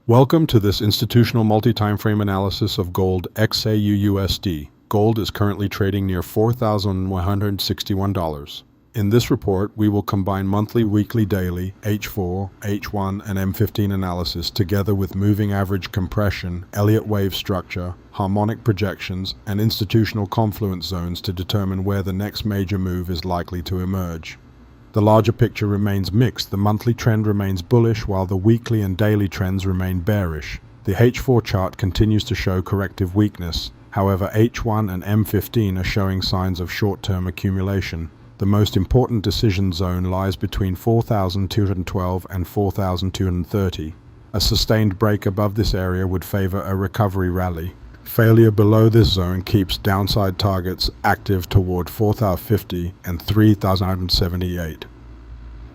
Welcome to this institutional multi-time frame analysis of gold XAUUSD. Gold is currently trading near $4,161. In this report, we will combine monthly, weekly, daily, H4, H1, and M15 analysis together with moving average compression, Elliott wave structure, harmonic projections, and institutional confluence zones to determine where the next major move is likely to emerge. The larger picture remains mixed. The monthly trend remains bullish while the weekly and daily trends remain bearish. The H4 chart continues to show corrective weakness. However, H1 and M15 are showing signs of short-term accumulation. The most important decision zone lies between 4,212 and 4,230. A sustained break above this area would favor a recovery rally. Failure below this zone keeps downside targets active toward 4,050 and 3,078.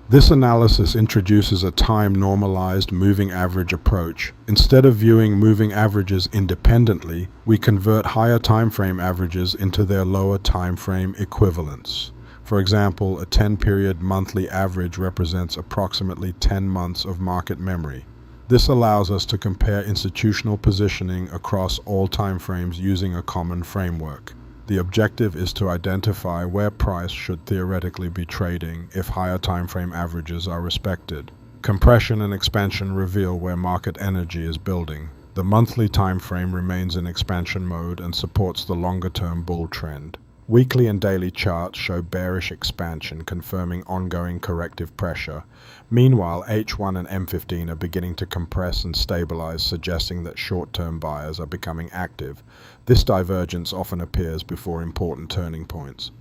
This analysis introduces a time-normalized moving average approach. Instead of viewing moving averages independently, we convert higher timeframe averages into their lower timeframe equivalents. For example, a 10-period monthly average represents approximately 10 months of market memory. This allows us to compare institutional positioning across all timeframes using a common framework. The objective is to identify where price should theoretically be trading if higher timeframe averages are respected. Compression and expansion reveal where market energy is building. The monthly timeframe remains in expansion mode and supports the longer-term bull trend. Weekly and daily charts show bearish expansion, confirming ongoing corrective pressure. Meanwhile, H1 and M15 are beginning to compress and stabilize, suggesting that short-term buyers are becoming active. This divergence often appears before important turning points.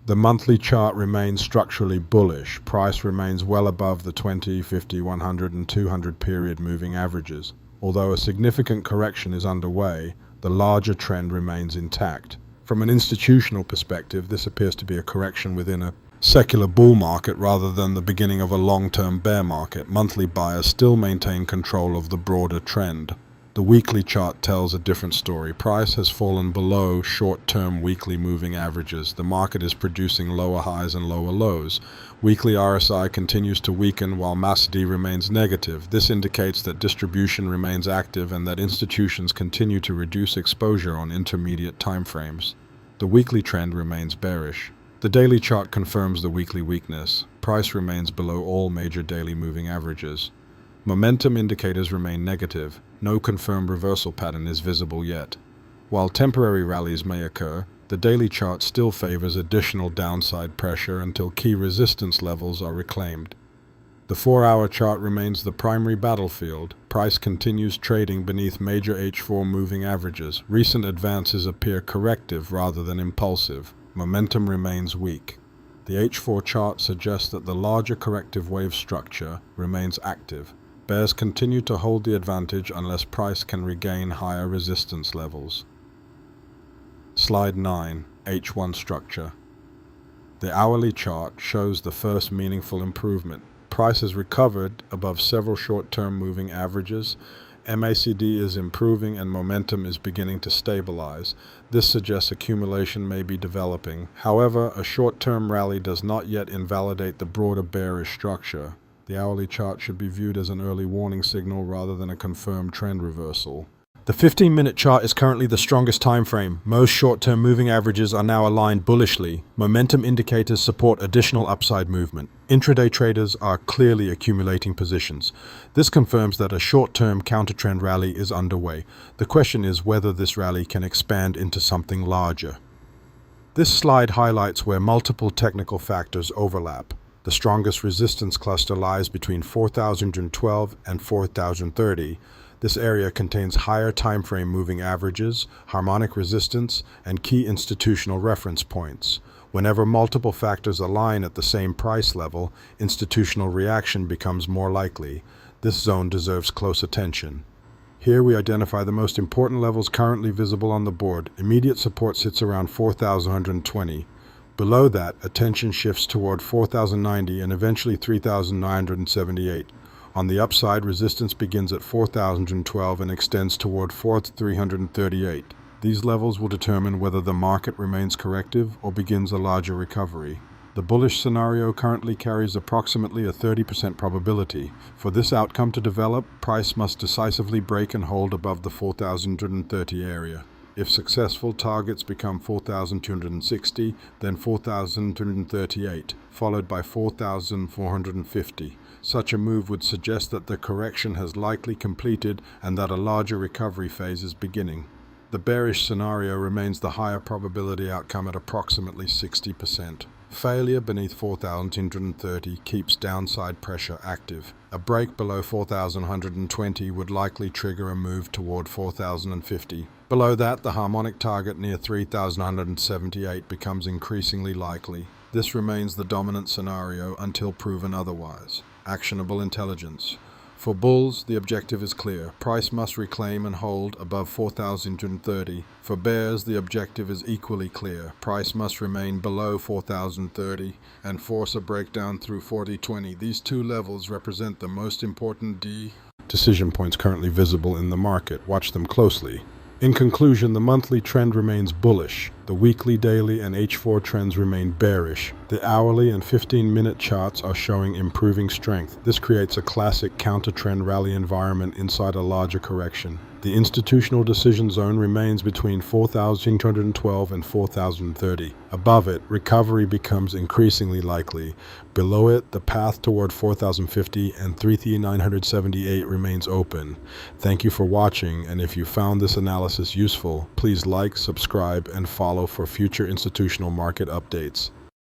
The monthly chart remains structurally bullish. Price remains well above the 20, 50, 100, and 200 period moving averages. Although a significant correction is underway, the larger trend remains intact. From an institutional perspective, this appears to be a correction within a secular bull market rather than the beginning of a long-term bear market. Monthly buyers still maintain control of the broader trend. The weekly chart tells a different story. Price has fallen below short-term weekly moving averages. The market is producing lower highs and lower lows. Weekly RSI continues to weaken while MACD remains negative. This indicates that distribution remains active and that institutions continue to reduce exposure on intermediate timeframes. The weekly trend remains bearish. The daily chart confirms the weekly weakness. Price remains below all major daily moving averages. Momentum indicators remain negative. No confirmed reversal pattern is visible yet. While temporary rallies may occur, the daily chart still favors additional downside pressure until key resistance levels are reclaimed. The 4-hour chart remains the primary battlefield. Price continues trading beneath major H4 moving averages. Recent advances appear corrective rather than impulsive. Momentum remains weak. The H4 chart suggests that the larger corrective wave structure remains active. Bears continue to hold the advantage unless price can regain higher resistance levels. Slide 9. H1 structure. The hourly chart shows the first meaningful improvement. Price has recovered above several short-term moving averages. MACD is improving and momentum is beginning to stabilize. This suggests accumulation may be developing. However, a short-term rally does not yet invalidate the broader bearish structure. The hourly chart should be viewed as an early warning signal rather than a confirmed trend reversal. The 15-minute chart is currently the strongest time frame. Most short-term moving averages are now aligned bullishly. Momentum indicators support additional upside movement. Intraday traders are clearly accumulating positions. This confirms that a short-term countertrend rally is underway. The question is whether this rally can expand into something larger. This slide highlights where multiple technical factors overlap. The strongest resistance cluster lies between 4,012 and 4,030. This area contains higher timeframe moving averages, harmonic resistance, and key institutional reference points. Whenever multiple factors align at the same price level, institutional reaction becomes more likely. This zone deserves close attention. Here we identify the most important levels currently visible on the board. Immediate support sits around 4,120. Below that, attention shifts toward 4,090 and eventually 3,978. On the upside, resistance begins at 4,012 and extends toward 4,338. These levels will determine whether the market remains corrective or begins a larger recovery. The bullish scenario currently carries approximately a 30% probability. For this outcome to develop, price must decisively break and hold above the 4,230 area. If successful, targets become 4,260, then 4,238, followed by 4,450. Such a move would suggest that the correction has likely completed and that a larger recovery phase is beginning. The bearish scenario remains the higher probability outcome at approximately 60%. Failure beneath 4,230 keeps downside pressure active. A break below 4,120 would likely trigger a move toward 4,050. Below that, the harmonic target near 3,178 becomes increasingly likely. This remains the dominant scenario until proven otherwise. Actionable intelligence. For bulls, the objective is clear. Price must reclaim and hold above 4,230. For bears, the objective is equally clear. Price must remain below 4,030 and force a breakdown through 4020. These two levels represent the most important decision points currently visible in the market. Watch them closely. In conclusion, the monthly trend remains bullish. The weekly, daily, and H4 trends remain bearish. The hourly and 15-minute charts are showing improving strength. This creates a classic counter-trend rally environment inside a larger correction. The institutional decision zone remains between 4,212 and 4,030. Above it, recovery becomes increasingly likely. Below it, the path toward 4,050 and 3,978 remains open. Thank you for watching, and if you found this analysis useful, please like, subscribe, and follow for future institutional market updates.